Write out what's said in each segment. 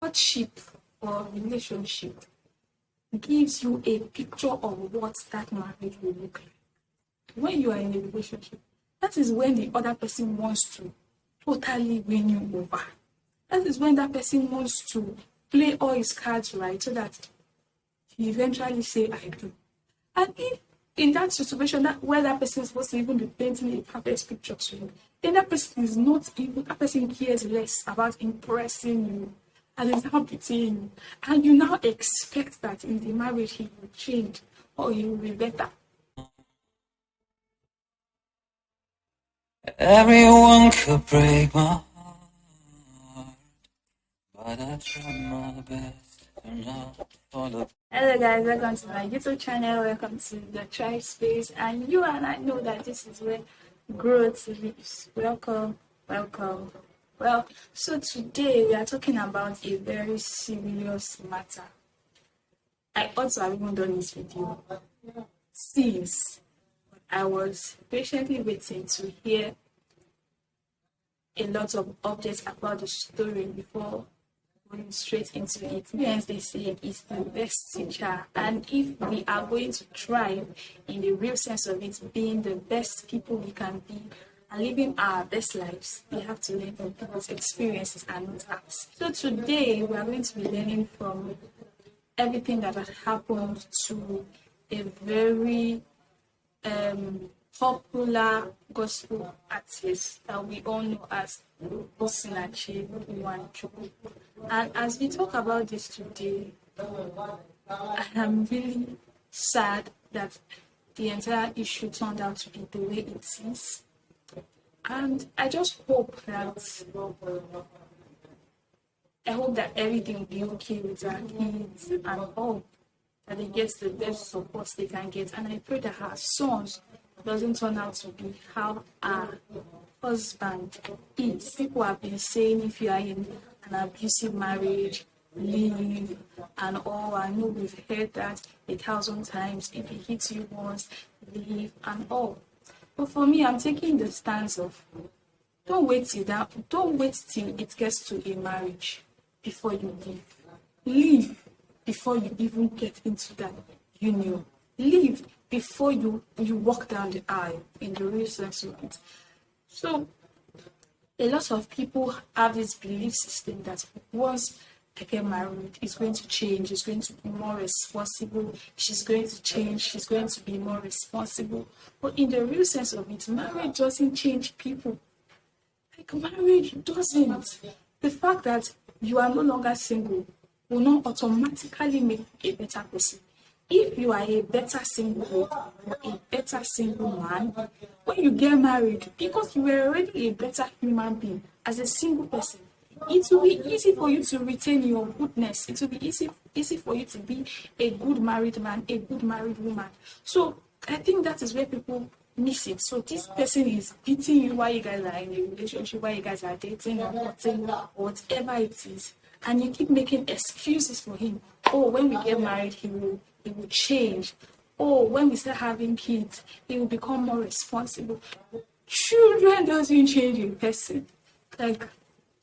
courtship or relationship gives you a picture of what that marriage will look like. When you are in a relationship, that is when the other person wants to totally win you over. That is when that person wants to play all his cards right so that he eventually say, I do. And if in that situation where that person is supposed to even be painting a perfect picture to you, then that person is not even, that person cares less about impressing you and is now betraying you. And you now expect that in the marriage he will change or he will be better. Everyone could break my heart, but I try my best to not follow. Hello guys, welcome to my YouTube channel, welcome to the Tribe Space, and you and I know that this is where growth lives. Welcome. Well, so today we are talking about a very serious matter. I also have even done this video since I was patiently waiting to hear a lot of updates about the story before going straight into it. Yes, they say it's the best teacher, and if we are going to thrive in the real sense of it, being the best people we can be and living our best lives, we have to learn from people's experiences and not ours. So today we are going to be learning from everything that has happened to a very popular gospel artist that we all know as Osinachi Nwanchukwu. And as we talk about this today, I am really sad that the entire issue turned out to be the way it is. And I just hope that everything will be okay with our kids and all, that they get the best support they can get. And I pray that her sons doesn't turn out to be how our husband is. People have been saying if you are in an abusive marriage, leave and all. I know we've heard that 1,000 times. If he hits you once, leave and all. But for me, I'm taking the stance of don't wait till it gets to a marriage before you leave. Leave before you even get into that union. Leave before you walk down the aisle in the real sense of it. So a lot of people have this belief system that once I get married, it's going to change, it's going to be more responsible, she's going to change, she's going to be more responsible. But in the real sense of it, marriage doesn't change people. Like, marriage doesn't. The fact that you are no longer single will not automatically make you a better person. If you are a better single or a better single man, when you get married, because you were already a better human being as a single person, it will be easy for you to retain your goodness. It will be easy for you to be a good married man, a good married woman. So I think that is where people miss it. So this person is beating you while you guys are in a relationship, while you guys are dating or cutting or whatever it is, and you keep making excuses for him. Oh, when we get married, he will change. Oh, when we start having kids, he will become more responsible. Children doesn't change a person. Like,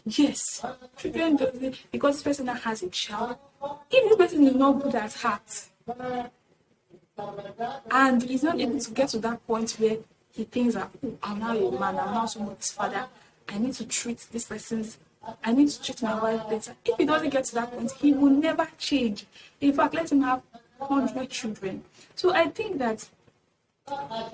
yes, children doesn't, because this person that has a child, if this person is not good at heart and he's not able to get to that point where he thinks that, oh, I'm now a man, I'm now someone's father, I need to treat my wife better. If he doesn't get to that point, he will never change. In fact, let him have 100 children. So I think that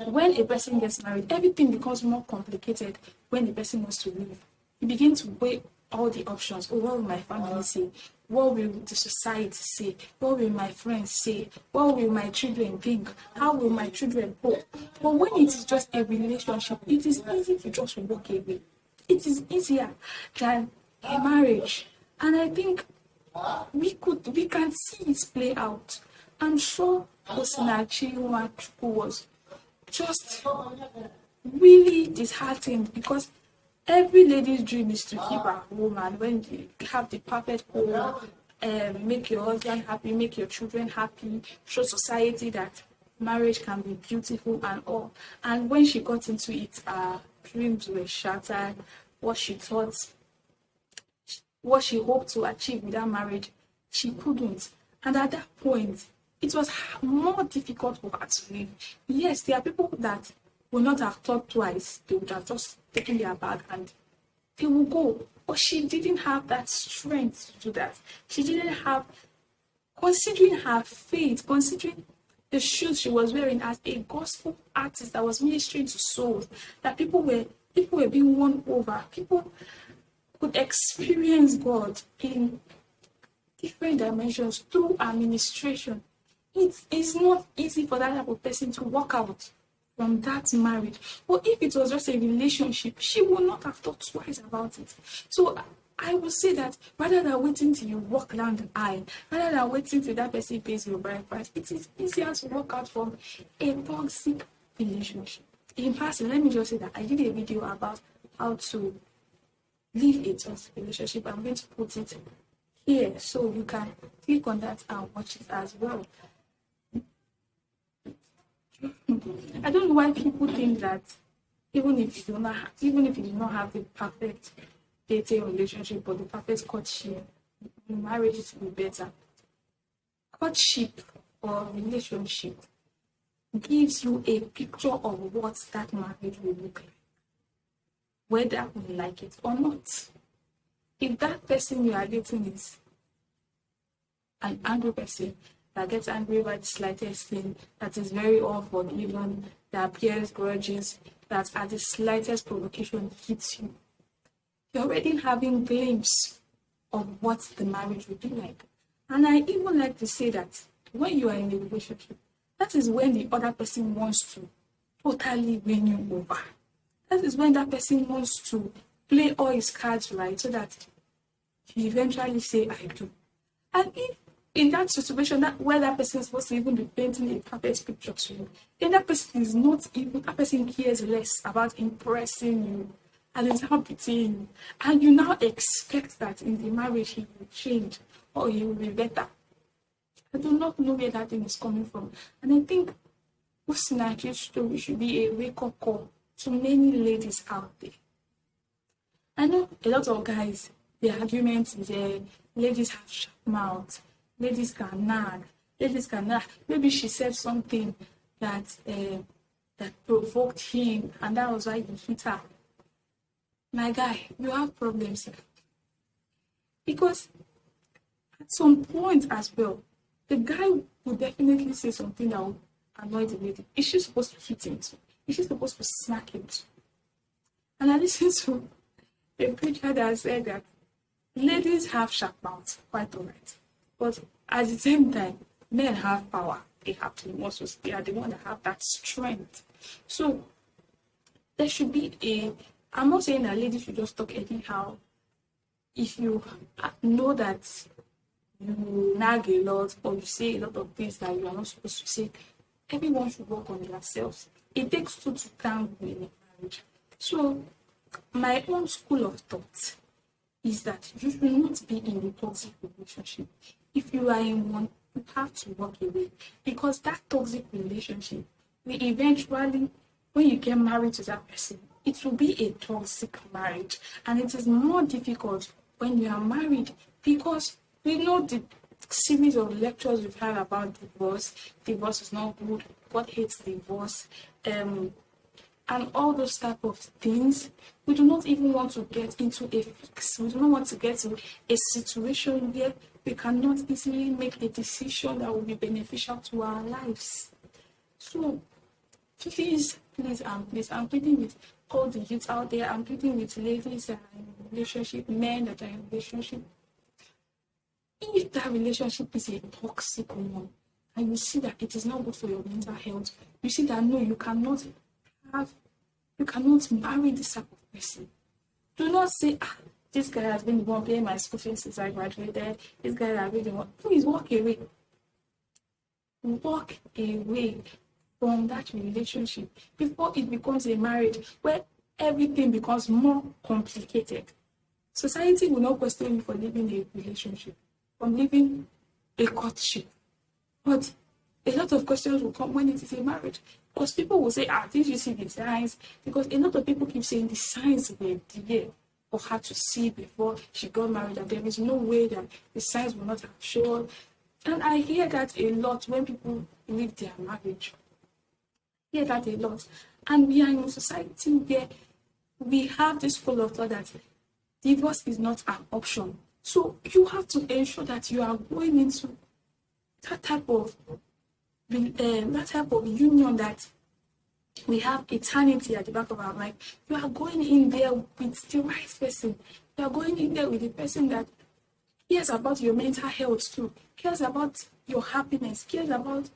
when a person gets married, everything becomes more complicated when the person wants to leave. You begin to weigh all the options. Oh, what will my family say? What will the society say? What will my friends say? What will my children think? How will my children cope? But when it is just a relationship, it is easy to just walk away. It is easier than a marriage. And I think we can see it play out. I'm sure Osinachi Nwanchukwu was just really disheartened, because every lady's dream is to keep her woman. When you have the perfect home, make your husband happy, make your children happy, show society that marriage can be beautiful and all. And when she got into it, dreams were shattered. What she thought what she hoped to achieve with that marriage, she couldn't. And at that point, it was more difficult for her to leave. Yes, there are people that will not have thought twice. They would have just taken their bag and they will go. But she didn't have that strength to do that. She didn't have, considering her faith, considering the shoes she was wearing as a gospel artist that was ministering to souls, that people were being won over. People could experience God in different dimensions through administration. It is not easy for that type of person to walk out from that marriage. But if it was just a relationship, she would not have thought twice about it. So I would say that rather than waiting till you walk down the aisle, rather than waiting till that person pays your bride price, it is easier to walk out from a toxic relationship. In passing, let me just say that I did a video about how to leave a toxic relationship. I'm going to put it here so you can click on that and watch it as well. I don't know why people think that even if you do not have the perfect dating relationship or the perfect courtship, marriage will be better. Courtship or relationship gives you a picture of what that marriage will look like, whether you like it or not. If that person you are dating is an angry person that gets angry by the slightest thing, that is very unforgiving, that bears grudges, that at the slightest provocation hits you, you're already having glimpse of what the marriage will be like. And I even like to say that when you are in a relationship, that is when the other person wants to totally win you over. That is when that person wants to play all his cards right so that you eventually say, I do. And if in that situation, where that person is supposed to even be painting a perfect picture to you, then that person is not even, that person cares less about impressing you and is now betraying you. And you now expect that in the marriage he will change or he will be better. I do not know where that thing is coming from. And I think Osinachi's story should be a wake-up call to many ladies out there. I know a lot of guys, the argument is ladies have sharp mouth, ladies can nag. Maybe she said something that provoked him, and that was why he hit her. My guy, you have problems here. Because at some point as well, the guy will definitely say something that will annoy the lady. Is she supposed to hit him too? Is she supposed to smack him too? And I listened to a preacher that said that ladies have sharp mouths, quite alright. But at the same time, men have power. They have the muscles. They are the ones that have that strength. So there should be I'm not saying that ladies should just talk anyhow. If you know that you nag a lot or you say a lot of things that you are not supposed to say, everyone should work on themselves. It takes two to tango in a marriage. So my own school of thought is that you should not be in a toxic relationship. If you are in one, you have to walk away, because that toxic relationship will eventually, when you get married to that person, it will be a toxic marriage. And it is more difficult when you are married, because we know the series of lectures we've had about divorce. Divorce is not good. God hates divorce. And all those type of things. We do not even want to get into a fix. We do not want to get to a situation where we cannot easily make a decision that will be beneficial to our lives. So please, I'm pleading with all the youths out there. I'm pleading with ladies that are in a relationship, men that are in a relationship. If that relationship is a toxic one, and you see that it is not good for your mental health, you see that no, you cannot marry this type of person. Do not say, this guy has been the one paying my school fees since I graduated. This guy has been the one. Please walk away. Walk away from that relationship before it becomes a marriage where everything becomes more complicated. Society will not question you for leaving a relationship, from leaving a courtship. But a lot of questions will come when it is a marriage. Because people will say, did you see the signs? Because a lot of people keep saying the signs were there. for her to see before she got married, that there is no way that the signs will not have shown. And I hear that a lot when people leave their marriage. I hear that a lot. And we are in a society where we have this school of thought that divorce is not an option. So you have to ensure that you are going into that type of union that we have eternity at the back of our mind. You are going in there with the right person. You are going in there with the person that cares about your mental health too, cares about your happiness, cares about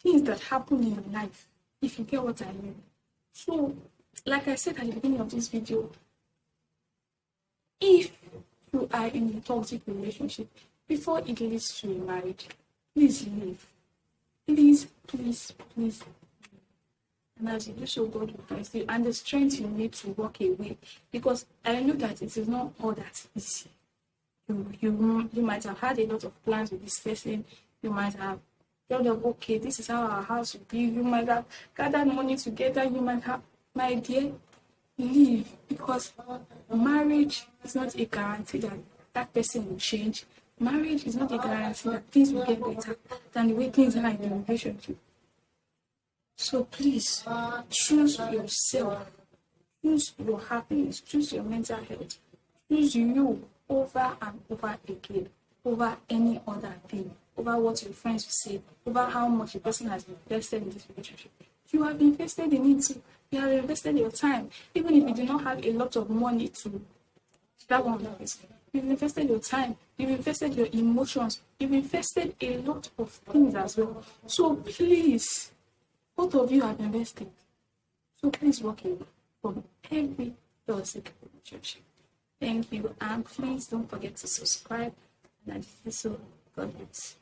things that happen in your life, if you get what I mean. So, like I said at the beginning of this video, if you are in a toxic relationship, before it leads to a marriage, please leave. Please, please, please. And as you do so, God will bless you. And the strength you need to walk away. Because I know that it is not all that easy. You might have had a lot of plans with this person. You might have thought of, okay, this is how our house will be. You might have gathered money together. You might have, my dear, leave. Because marriage is not a guarantee that that person will change. Marriage is not a guarantee that things will get better than the way things are in the relationship. So please, choose yourself. Choose your happiness. Choose your mental health. Choose you over and over again, over any other thing, over what your friends will say, over how much a person has invested in this relationship. You have invested in it too. You have invested your time. Even if you do not have a lot of money to that one of it. You've invested your time, you've invested your emotions, you've invested a lot of things as well. So please, both of you have invested. So please walk away from every toxic relationship. Thank you, and please don't forget to subscribe. And I just so God bless.